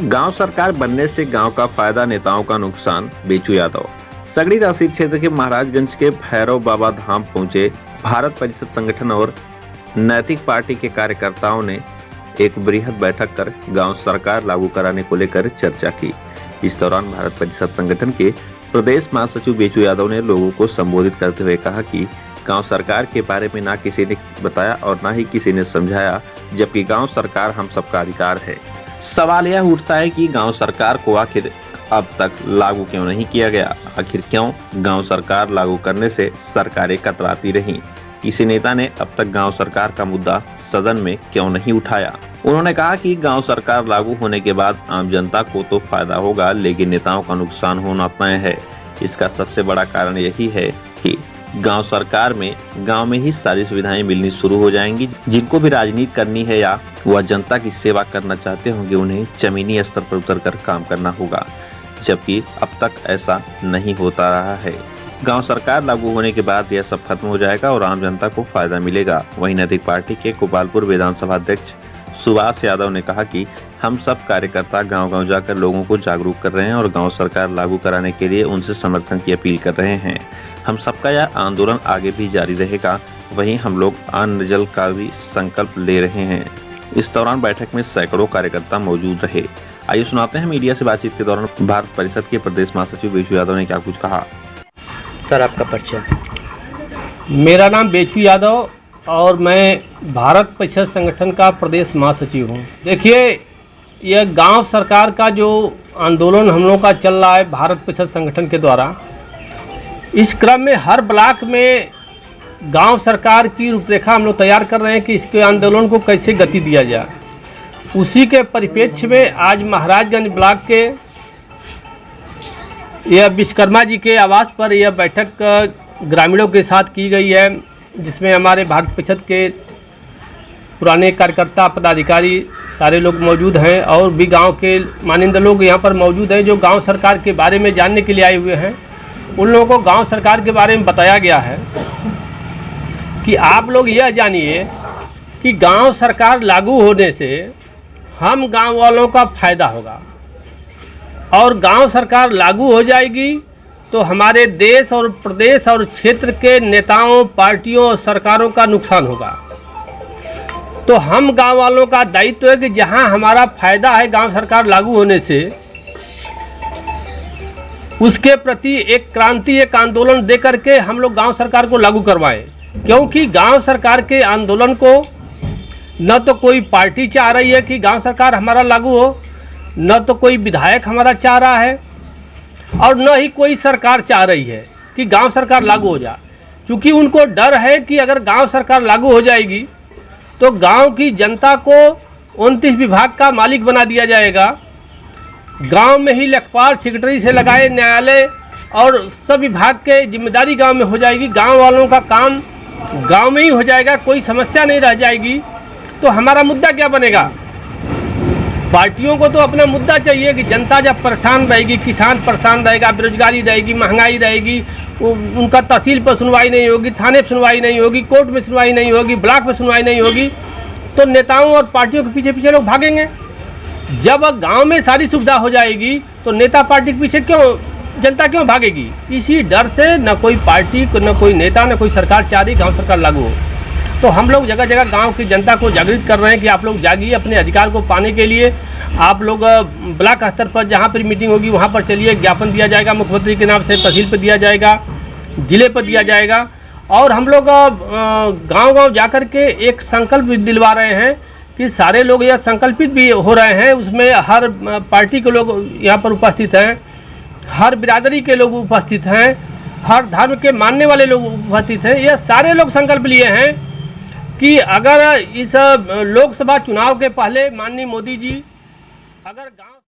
गांव सरकार बनने से गांव का फायदा, नेताओं का नुकसान। बेचू यादव सगड़ी तहसील क्षेत्र के महाराजगंज के भैरव बाबा धाम पहुंचे भारत परिषद संगठन और नैतिक पार्टी के कार्यकर्ताओं ने एक बृहद बैठक कर गांव सरकार लागू कराने को लेकर चर्चा की। इस दौरान भारत परिषद संगठन के प्रदेश महासचिव बेचू यादव ने लोगों को संबोधित करते हुए कहा कि गांव सरकार के बारे में ना किसी ने बताया और ना ही किसी ने समझाया, जबकि गांव सरकार हम सबका अधिकार है। सवाल यह उठता है कि गांव सरकार को आखिर अब तक लागू क्यों नहीं किया गया? आखिर क्यों गांव सरकार लागू करने से सरकारें कतराती रहीं? किसी नेता ने अब तक गांव सरकार का मुद्दा सदन में क्यों नहीं उठाया? उन्होंने कहा कि गांव सरकार लागू होने के बाद आम जनता को तो फायदा होगा, लेकिन नेताओं का नुकसान होना तय है। इसका सबसे बड़ा कारण यही है कि गांव सरकार में गांव में ही सारी सुविधाएं मिलनी शुरू हो जाएंगी। जिनको भी राजनीति करनी है या वह जनता की सेवा करना चाहते होंगे, उन्हें जमीनी स्तर पर उतरकर काम करना होगा, जबकि अब तक ऐसा नहीं होता रहा है। गांव सरकार लागू होने के बाद यह सब खत्म हो जाएगा और आम जनता को फायदा मिलेगा। वहीं नैतिक पार्टी के गोपालपुर विधानसभा अध्यक्ष सुभाष यादव ने कहा कि हम सब कार्यकर्ता गांव-गांव जाकर लोगों को जागरूक कर रहे हैं और गांव सरकार लागू कराने के लिए उनसे समर्थन की अपील कर रहे हैं। हम सबका यह आंदोलन आगे भी जारी रहेगा। वहीं हम लोग अन्न जल का भी संकल्प ले रहे हैं। इस दौरान बैठक में सैकड़ों कार्यकर्ता मौजूद रहे। आइए सुनाते हैं मीडिया से बातचीत के दौरान भारत परिषद के प्रदेश महासचिव बेचू यादव ने क्या कुछ कहा। सर, आपका परिचय। मेरा नाम बेचू यादव और मैं भारत परिषद संगठन का प्रदेश महासचिव हूँ। देखिए, यह गांव सरकार का जो आंदोलन हम लोगों का चल रहा है भारत परिषद संगठन के द्वारा, इस क्रम में हर ब्लॉक में गांव सरकार की रूपरेखा हम लोग तैयार कर रहे हैं कि इसके आंदोलन को कैसे गति दिया जाए। उसी के परिप्रेक्ष्य में आज महाराजगंज ब्लॉक के यह विश्वकर्मा जी के आवास पर यह बैठक ग्रामीणों के साथ की गई है, जिसमें हमारे भारत परिषद के पुराने कार्यकर्ता, पदाधिकारी सारे लोग मौजूद हैं और भी गांव के मानिंदा लोग यहाँ पर मौजूद हैं जो गांव सरकार के बारे में जानने के लिए आए हुए हैं। उन लोगों को गांव सरकार के बारे में बताया गया है कि आप लोग यह जानिए कि गांव सरकार लागू होने से हम गांव वालों का फायदा होगा और गांव सरकार लागू हो जाएगी तो हमारे देश और प्रदेश और क्षेत्र के नेताओं, पार्टियों और सरकारों का नुकसान होगा। तो हम गांव वालों का दायित्व है कि जहां हमारा फायदा है गांव सरकार लागू होने से, उसके प्रति एक क्रांति, एक आंदोलन दे करके हम लोग गांव सरकार को लागू करवाएं। क्योंकि गांव सरकार के आंदोलन को न तो कोई पार्टी चाह रही है कि गांव सरकार हमारा लागू हो, न तो कोई विधायक हमारा चाह रहा है और न ही कोई सरकार चाह रही है कि गांव सरकार लागू हो जाए। क्योंकि उनको डर है कि अगर गांव सरकार लागू हो जाएगी तो गांव की जनता को 29 विभाग का मालिक बना दिया जाएगा। गांव में ही लेखपाल, सेक्रेटरी से लगाए न्यायालय और सब विभाग के जिम्मेदारी गांव में हो जाएगी। गांव वालों का काम गांव में ही हो जाएगा, कोई समस्या नहीं रह जाएगी। तो हमारा मुद्दा क्या बनेगा? पार्टियों को तो अपना मुद्दा चाहिए कि जनता जब परेशान रहेगी, किसान परेशान रहेगा, बेरोजगारी रहेगी, महंगाई रहेगी, उनका तहसील पर सुनवाई नहीं होगी, थाने पर सुनवाई नहीं होगी, कोर्ट में सुनवाई नहीं होगी, ब्लॉक में सुनवाई नहीं होगी, तो नेताओं और पार्टियों के पीछे पीछे लोग भागेंगे। जब गांव में सारी सुविधा हो जाएगी तो नेता पार्टी के पीछे जनता क्यों भागेगी? इसी डर से न कोई पार्टी, न कोई नेता, न कोई सरकार चाह रही गांव सरकार लागू हो। तो हम लोग जगह जगह गांव की जनता को जागृत कर रहे हैं कि आप लोग जागिए, अपने अधिकार को पाने के लिए आप लोग ब्लॉक स्तर पर जहां पर मीटिंग होगी वहां पर चलिए। ज्ञापन दिया जाएगा मुख्यमंत्री के नाम से, तहसील पर दिया जाएगा, जिले पर दिया जाएगा और हम लोग गाँव-गाँव जाकर के एक संकल्प भी दिलवा रहे हैं कि सारे लोग यह संकल्पित भी हो रहे हैं। उसमें हर पार्टी के लोग यहाँ पर उपस्थित हैं, हर बिरादरी के लोग उपस्थित हैं, हर धर्म के मानने वाले लोग उपस्थित हैं। यह सारे लोग संकल्प लिए हैं कि अगर इस लोकसभा चुनाव के पहले माननीय मोदी जी अगर गांव